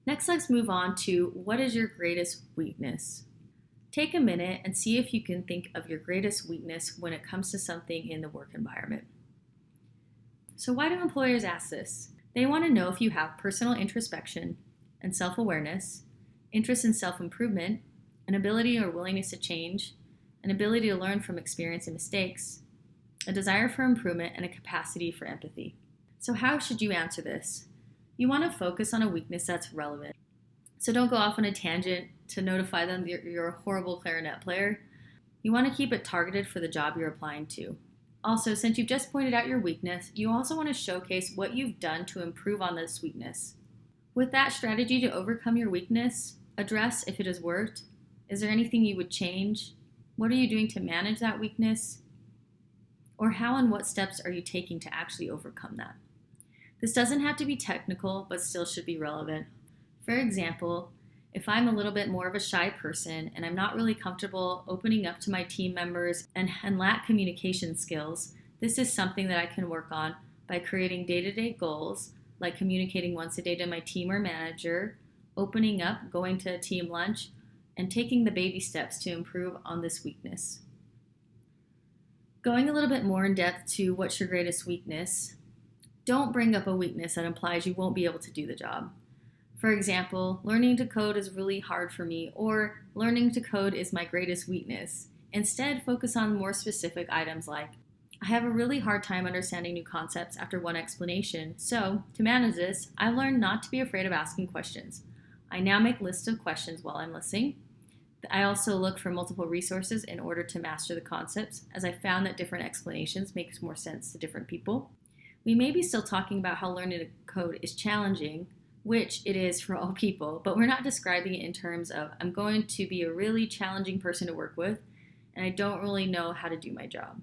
Next, let's move on to what is your greatest weakness? Take a minute and see if you can think of your greatest weakness when it comes to something in the work environment. So, why do employers ask this? They want to know if you have personal introspection and self awareness, interest in self improvement, an ability or willingness to change, an ability to learn from experience and mistakes, a desire for improvement, and a capacity for empathy. So, how should you answer this? You want to focus on a weakness that's relevant. So, don't go off on a tangent to notify them that you're a horrible clarinet player. You want to keep it targeted for the job you're applying to. Also, since you've just pointed out your weakness, you also want to showcase what you've done to improve on this weakness. With that strategy to overcome your weakness, address if it has worked. Is there anything you would change? What are you doing to manage that weakness? Or how and what steps are you taking to actually overcome that? This doesn't have to be technical, but still should be relevant. For example, if I'm a little bit more of a shy person and I'm not really comfortable opening up to my team members and lack communication skills, this is something that I can work on by creating day-to-day goals, like communicating once a day to my team or manager, opening up, going to a team lunch, and taking the baby steps to improve on this weakness. Going a little bit more in depth to what's your greatest weakness, don't bring up a weakness that implies you won't be able to do the job. For example, learning to code is really hard for me, or learning to code is my greatest weakness. Instead, focus on more specific items like, I have a really hard time understanding new concepts after one explanation, so to manage this, I've learned not to be afraid of asking questions. I now make lists of questions while I'm listening. I also look for multiple resources in order to master the concepts, as I found that different explanations make more sense to different people. We may be still talking about how learning to code is challenging, which it is for all people, but we're not describing it in terms of I'm going to be a really challenging person to work with, and I don't really know how to do my job.